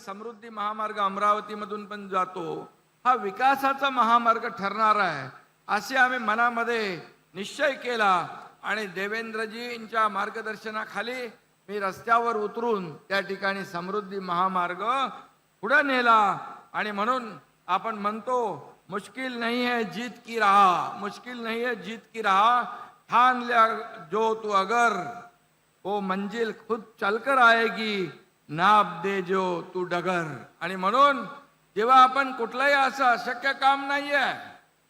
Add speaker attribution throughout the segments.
Speaker 1: समृद्धी महामार्ग अमरावतीमधून पण जातो, हा विकासाचा महामार्ग ठरणार आहे असे आम्ही मनामध्ये निश्चय केला आणि देवेंद्रजींच्या मार्गदर्शनाखाली मी रस्त्यावर उतरून त्या ठिकाणी समृद्धी महामार्ग पुढे नेला. आणि म्हणून आपण म्हणतो, मुश्किल नहीं है जीत की राह, मुश्किल नहीं है जीत की राह, ठान लिया जो तू अगर, वो मंजिल खुद चलकर आएगी, नाप दे जो तू डगर. आणि म्हणून जेव्हा आपण कुठलंही असं अशक्य काम नाहीये,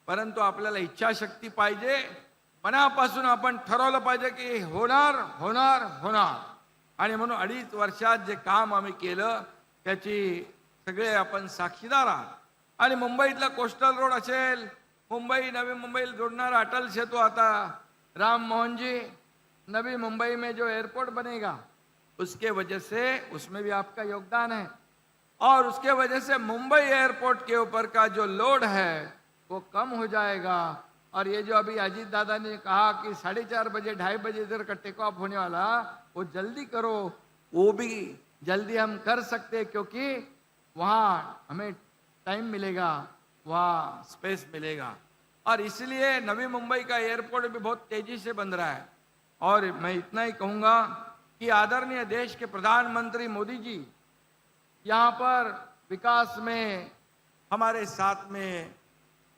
Speaker 1: परंतु आपल्याला इच्छाशक्ती पाहिजे, मनापासून आपण ठरवलं पाहिजे की होणार होणार होणार. आणि म्हणून 2.5 वर्षात जे काम आम्ही केलं त्याची सगळे आपण साक्षीदार आहात. आणि मुंबईतला कोस्टल रोड असेल, मुंबई नवी मुंबईला जोड़नारा अटल सेतु आता, राम मोहन जी, नवी मुंबई में जो एयरपोर्ट बनेगा उसके वजह से उसमें भी आपका योगदान है, और उसके वजह से मुंबई एयरपोर्ट के ऊपर का जो लोड है वो कम हो जाएगा. और ये जो अभी अजीत दादा ने कहा कि 4:30 बजे 2:30 बजे इधर का टेक ऑफ होने वाला, वो जल्दी करो, वो भी जल्दी हम कर सकते, क्योंकि वहाँ हमें टाइम मिलेगा, वहाँ स्पेस मिलेगा. और इसलिए नवी मुंबई का एयरपोर्ट भी बहुत तेजी से बन रहा है. और मैं इतना ही कहूँगा कि आदरणीय देश के प्रधानमंत्री मोदी जी यहाँ पर विकास में हमारे साथ में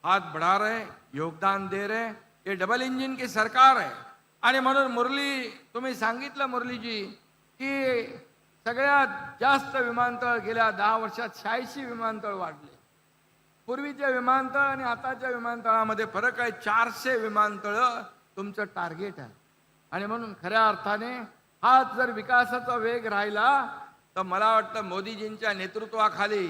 Speaker 1: हाथ बढ़ा रहे, योगदान दे रहे. ये डबल इंजिन की सरकार आहे. आणि म्हणून मुरली, तुम्ही सांगितलं मुरलीजी की सगळ्यात जास्त विमानतळ गेल्या 10 वर्षात 86 विमानतळ वाढले. पूर्वीच्या विमानतळ आणि आताच्या विमानतळामध्ये फरक आहे. 400 विमानतळ तुमचं टार्गेट आहे. आणि म्हणून खऱ्या अर्थाने हाच जर विकासाचा वेग राहिला तर मला वाटतं मोदीजींच्या नेतृत्वाखाली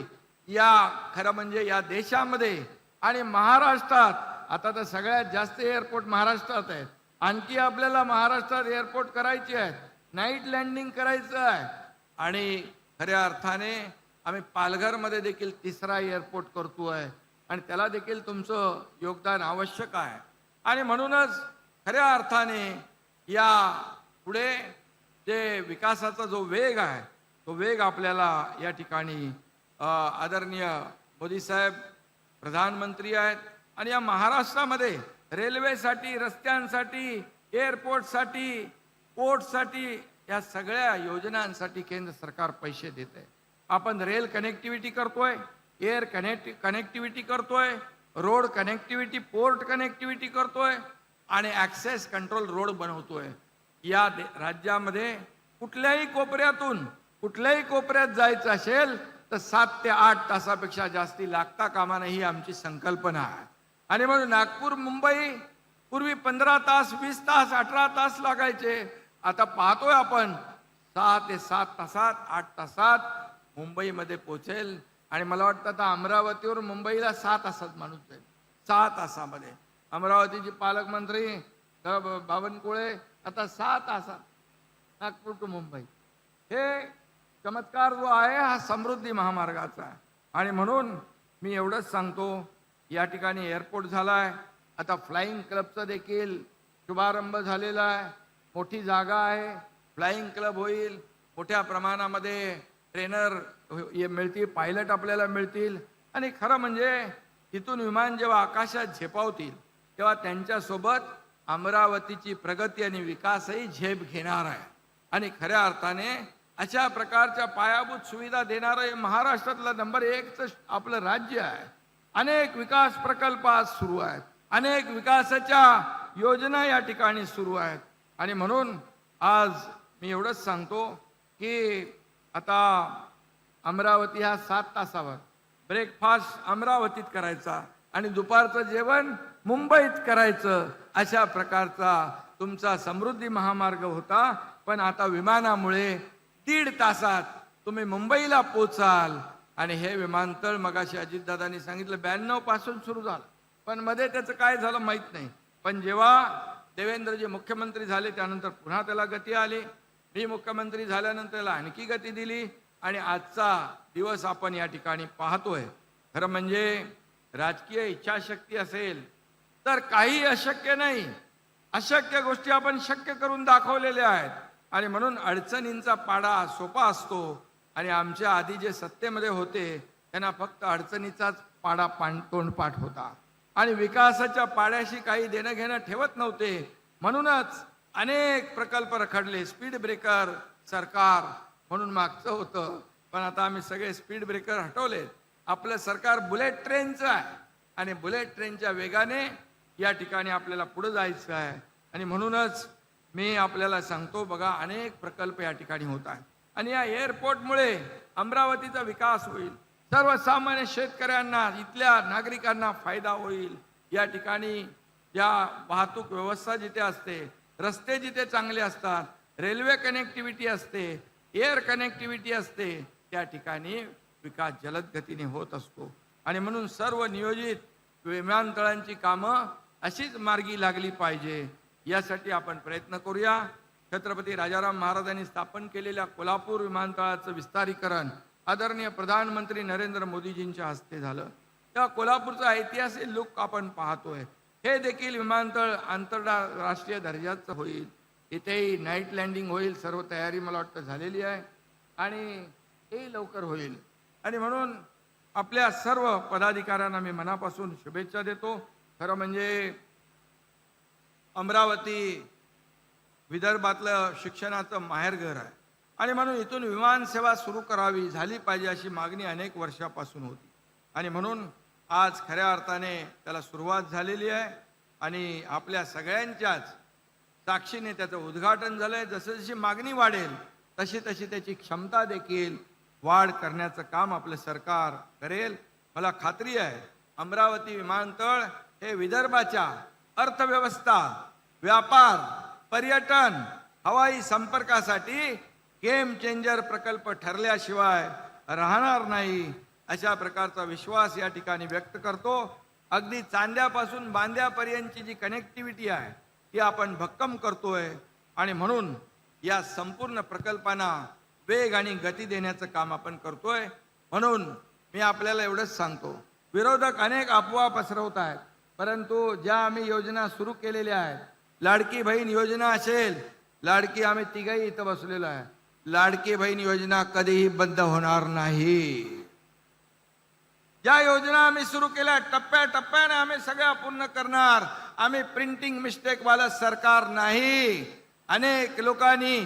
Speaker 1: या खरं म्हणजे या देशामध्ये आणि महाराष्ट्रात, आता तर सगळ्यात जास्त एअरपोर्ट महाराष्ट्रात आहेत, आणखी आपल्याला महाराष्ट्रात एअरपोर्ट करायचे आहेत, नाईट लँडिंग करायचं आहे. आणि खऱ्या अर्थाने आम्ही पालघरमध्ये देखील 3रा एअरपोर्ट करतोय आणि त्याला देखील तुमचं योगदान आवश्यक आहे. आणि म्हणूनच खऱ्या अर्थाने या पुढे जे विकासाचा जो वेग आहे तो वेग आपल्याला या ठिकाणी आदरणीय मोदी साहेब प्रधानमंत्री आहेत. आणि या महाराष्ट्रामध्ये रेल्वेसाठी, रस्त्यांसाठी, एअरपोर्टसाठी, पोर्टसाठी, या सगळ्या योजनांसाठी केंद्र सरकार पैसे देत आहे. आपण रेल कनेक्टिव्हिटी करतोय, एअर कनेक्टिव्हिटी करतोय, रोड कनेक्टिव्हिटी, पोर्ट कनेक्टिव्हिटी करतोय आणि ॲक्सेस कंट्रोल रोड बनवतोय. या राज्यामध्ये कुठल्याही कोपऱ्यातून कुठल्याही कोपऱ्यात जायचं असेल तर 7 ते 8 तासापेक्षा जास्ती लागता कामा नये, ही आमची संकल्पना आहे. आणि म्हणून नागपूर मुंबई पूर्वी 15 तास, 20 तास, 18 तास लागायचे. आता पाहतोय आपण 6 ते 7 तासात, 8 तासात मुंबईमध्ये पोहोचेल. आणि मला वाटतं आता अमरावतीवर मुंबईला 6 तासात माणूस जाईल. 6 तासामध्ये अमरावतीचे पालकमंत्री बावनकुळे आता 6 तासात नागपूर टू मुंबई. हे चमत्कार जो आहे हा समृद्धी महामार्गाचा आहे. आणि म्हणून मी एवढंच सांगतो, या ठिकाणी एअरपोर्ट झाला आहे, आता फ्लाइंग क्लबचा देखील शुभारंभ झालेला आहे. मोठी जागा आहे, फ्लाइंग क्लब होईल, मोठ्या प्रमाणामध्ये ट्रेनर मिळतील, पायलट आपल्याला मिळतील. आणि खरं म्हणजे तिथून विमान जेव्हा आकाशात झेपावतील तेव्हा त्यांच्यासोबत अमरावतीची प्रगती आणि विकासही झेप घेणार आहे. आणि खऱ्या अर्थाने अशा प्रकारच्या पायाभूत सुविधा देणारं महाराष्ट्रातलं नंबर 1चं आपलं राज्य आहे. अनेक विकास प्रकल्प आज सुरू आहेत, अनेक विकासाच्या योजना या ठिकाणी सुरू आहेत. आणि म्हणून आज मी एवढंच सांगतो की आता अमरावती हा 7 तासावर, ब्रेकफास्ट अमरावतीत करायचा आणि दुपारचं जेवण मुंबईत करायचं, अशा प्रकारचा तुमचा समृद्धी महामार्ग होता. पण आता विमानामुळे 1.5 तासात तुम्ही मुंबईला पोचाल. आणि हे विमानतळ मगाशी अजितदादांनी सांगितलं 92 पासून सुरू झालं, पण मध्ये त्याचं काय झालं माहीत नाही. पण जेव्हा देवेंद्रजी मुख्यमंत्री झाले त्यानंतर पुन्हा त्याला गती आली, मी मुख्यमंत्री झाल्यानंतर त्याला आणखी गती दिली. आणि आजचा दिवस आपण या ठिकाणी पाहतोय. खरं म्हणजे राजकीय इच्छाशक्ती असेल तर काही अशक्य नाही. अशक्य गोष्टी आपण शक्य करून दाखवलेल्या आहेत. आणि म्हणून अडचणींचा पाडा सोपा असतो आणि आमच्या आधी जे सत्तेमध्ये होते त्यांना फक्त अडचणीचाच तोंडपाठ होता आणि विकासाच्या पाड्याशी काही देणं घेणं ठेवत नव्हते. म्हणूनच अनेक प्रकल्प रखडले. स्पीड ब्रेकर सरकार म्हणून मागचं होतं, पण आता आम्ही सगळे स्पीड ब्रेकर हटवले. आपलं सरकार बुलेट ट्रेनचं आहे आणि बुलेट ट्रेनच्या वेगाने या ठिकाणी आपल्याला पुढे जायचं आहे. आणि म्हणूनच मी आपल्याला सांगतो, बघा अनेक प्रकल्प या ठिकाणी होत आहेत आणि या एअरपोर्टमुळे अमरावतीचा विकास होईल. सर्वसामान्य शेतकऱ्यांना, इथल्या नागरिकांना फायदा होईल. या ठिकाणी या वाहतूक व्यवस्था जिथे असते, रस्ते जिथे चांगले असतात, रेल्वे कनेक्टिव्हिटी असते, एअर कनेक्टिव्हिटी असते, त्या ठिकाणी विकास जलद गतीने होत असतो. आणि म्हणून सर्व नियोजित विमानतळांची कामं अशीच मार्गी लागली पाहिजे. यासाठी आपण प्रयत्न करूया. छत्रपती राजाराम महाराजांनी स्थापन केलेल्या कोल्हापूर विमानतळाचं विस्तारीकरण आदरणीय प्रधानमंत्री नरेंद्र मोदीजींच्या हस्ते झालं. तेव्हा कोल्हापूरचा ऐतिहासिक लुक आपण पाहतोय. हे देखील विमानतळ आंतरराष्ट्रीय दर्जाचं होईल. इथेही नाईट लँडिंग होईल. सर्व तयारी मला वाटतं झालेली आहे आणि हे लवकर होईल. आणि म्हणून आपल्या सर्व पदाधिकाऱ्यांना मी मनापासून शुभेच्छा देतो. खरं म्हणजे अमरावती विदर्भातलं शिक्षणाचं माहेरघर आहे आणि म्हणून इथून विमानसेवा सुरू करावी, झाली पाहिजे अशी मागणी अनेक वर्षापासून होती. आणि म्हणून आज खऱ्या अर्थाने त्याला सुरुवात झालेली आहे आणि आपल्या सगळ्यांच्याच साक्षीने त्याचं उद्घाटन झालं आहे. जसं जशी मागणी वाढेल तशी तशी त्याची क्षमता देखील वाढ करण्याचं काम आपलं सरकार करेल. मला खात्री आहे अमरावती विमानतळ हे विदर्भाच्या अर्थव्यवस्था, व्यापार, पर्यटन, हवाई संपर्कासाठी गेम चेंजर प्रकल्प ठरल्याशिवाय राहणार नाही, अशा प्रकारचा विश्वास या ठिकाणी व्यक्त करतो. अगदी चांद्यापासून बांद्यापर्यंतची जी कनेक्टिव्हिटी आहे ती आपण भक्कम करतोय आणि म्हणून या संपूर्ण प्रकल्पांना वेग आणि गती देण्याचं काम आपण करतोय. म्हणून मी आपल्याला एवढंच सांगतो, विरोधक अनेक अफवा पसरवत आहेत, परंतु ज्या आम्ही योजना सुरू केलेल्या आहेत, लाडकी बहीण योजना असेल, लाडकी आम्ही तिघही इथं बसलेलो आहे, लाडकी बहीण योजना कधीही बंद होणार नाही. ज्या योजना आम्ही सुरू केल्या टप्प्याटप्प्याने आम्ही सगळ्या पूर्ण करणार. आम्ही प्रिंटिंग मिस्टेक वाला सरकार नाही. अनेक लोकांनी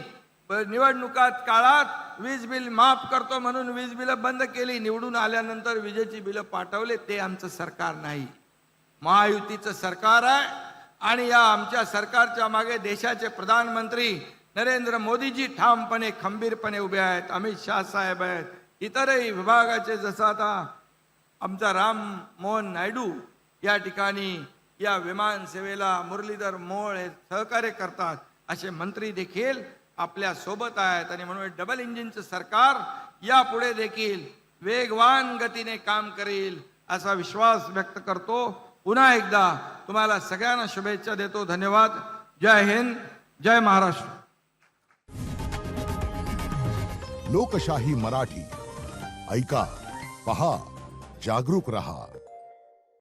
Speaker 1: निवडणुकात काळात वीज बिल माफ करतो म्हणून वीज बिल बंद केली, निवडून आल्यानंतर विजेची बिलं पाठवले. ते आमचं सरकार नाही, महायुतीचं सरकार आहे. आणि या आमच्या सरकारच्या मागे देशाचे प्रधानमंत्री नरेंद्र मोदीजी ठामपणे खंबीरपणे उभे आहेत. अमित शाह साहेब आहेत, इतरही विभागाचे, जसं आता आमचा राम मोहन नायडू या ठिकाणी या विमान सेवेला मुरलीधर मोहोळ हे सहकार्य करतात, असे मंत्री देखील आपल्या सोबत आहेत. आणि म्हणून डबल इंजिनचं सरकार यापुढे देखील वेगवान गतीने काम करेल असा विश्वास व्यक्त करतो. पुन्हा एकदा तुम्हाला सगळ्यांना शुभेच्छा देतो. धन्यवाद. जय हिंद, जय महाराष्ट्र.
Speaker 2: लोकशाही मराठी ऐका, पहा, जागरूक रहा.